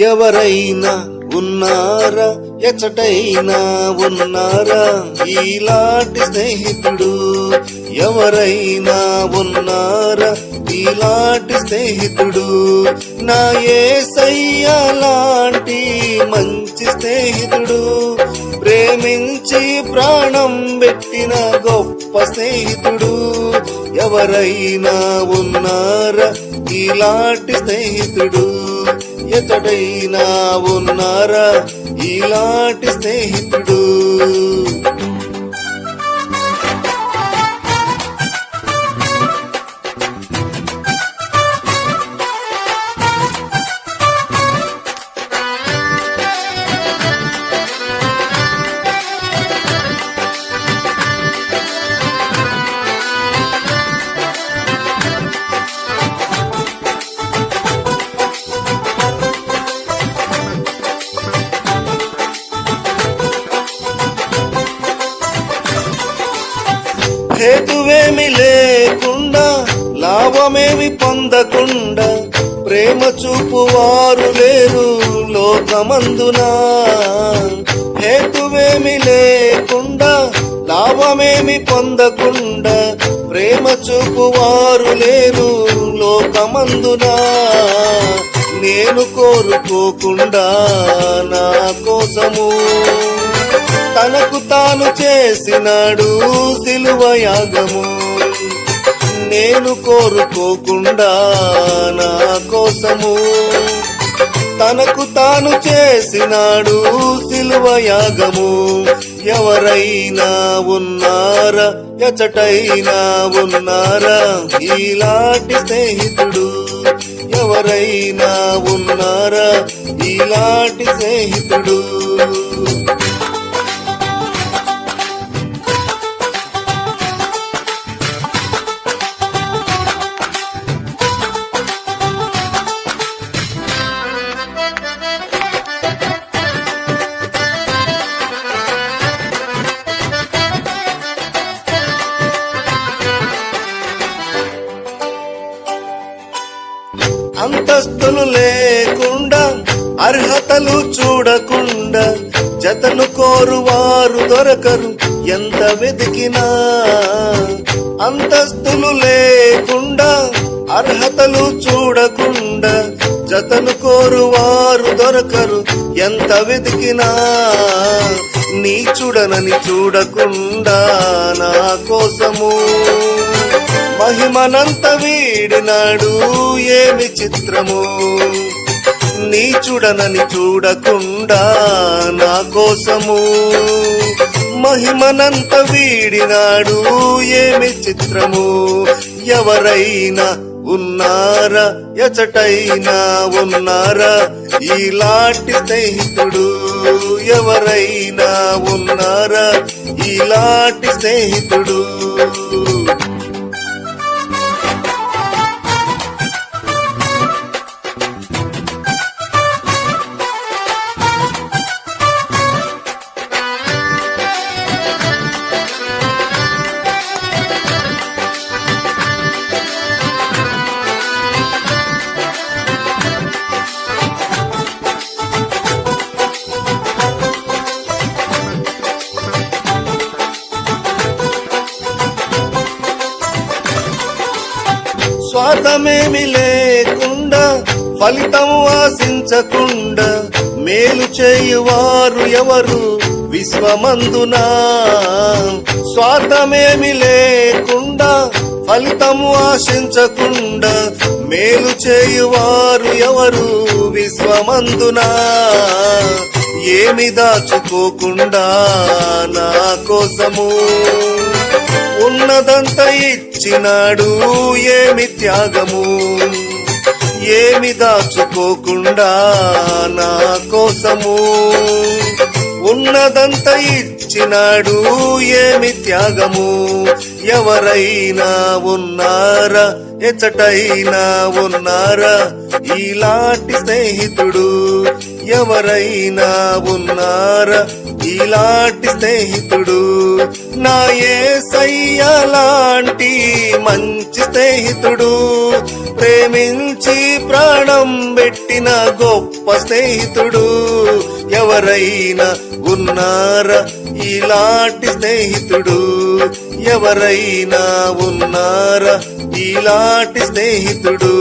ఎవరైనా ఉన్నారా, ఎచ్చటైనా ఉన్నారా ఇలాంటి స్నేహితుడు? ఎవరైనా ఉన్నారా ఇలాంటి స్నేహితుడు? నా యేసయ్య లాంటి మంచి స్నేహితుడు, ప్రేమించి ప్రాణం పెట్టిన గొప్ప స్నేహితుడు. ఎవరైనా ఉన్నారా ఇలాంటి స్నేహితుడు? ఎతడైనా ఉన్నారా ఇలాంటి స్నేహితుడు? హేతువేమి లేకుండా, లాభమేమి పొందకుండా ప్రేమ చూపువారు లేరు లోకమందునా. హేతువేమి లేకుండా, లాభమేమి పొందకుండా ప్రేమ చూపువారు లేరు లోకమందునా. నేను కోరుకోకుండా నా కోసము తనకు తాను చేసినాడు సిలువ యాగము. నేను కోరుకోకుండా నా కోసము తనకు తాను చేసినాడు సిలువ యాగము. ఎవరైనా ఉన్నారా, ఎచటైనా ఉన్నారా ఇలాంటి స్నేహితుడు? ఎవరైనా ఉన్నారా ఇలాంటి స్నేహితుడు? అంతస్తులు లేకుండా, అర్హతలు చూడకుండా జతను కోరువారు దొరకరు ఎంత వెతికినా. అంతస్తులు లేకుండా, అర్హతలు చూడకుండా జతను కోరువారు దొరకరు ఎంత వెతికినా. నీచుడనని చూడకుండా నా కోసము మహిమనంత వీడినాడు ఏమి చిత్రము. నీచుడనని చూడకుండా నా కోసము మహిమనంత వీడినాడు ఏమి చిత్రము. ఎవరైనా ఉన్నారా, ఎచటైనా ఉన్నారా ఇలాంటి స్నేహితుడు? ఎవరైనా ఉన్నారా ఇలాంటి స్నేహితుడు? స్వార్థమేమి లేకుండా, ఫలితం ఆశించకుండా మేలు చేయువారు ఎవరు విశ్వమందునా. స్వార్థమేమి లేకుండా, ఫలితము ఆశించకుండా మేలు చేయువారు ఎవరు విశ్వమందునా. ఏమి దాచుకోకుండా నా కోసము ఉన్నదంతా ఇచ్చినాడు ఏమి త్యాగము. ఏమి దాచుకోకుండా నా కోసము ఉన్నదంతా ఇచ్చినాడు ఏమి త్యాగము. ఎవరైనా ఉన్నారా, ఎచటైనా ఉన్నారా ఇలాంటి స్నేహితుడు? ఎవరైనా ఉన్నారా ఇలాంటి స్నేహితుడు? నా యేసయ్య లాంటి మంచి స్నేహితుడు, ప్రేమించి ప్రాణం పెట్టిన గొప్ప స్నేహితుడు. ఎవరైనా ఉన్నారా ఇలాంటి స్నేహితుడు? ఎవరైనా ఉన్నారా ఇలాంటి స్నేహితుడు?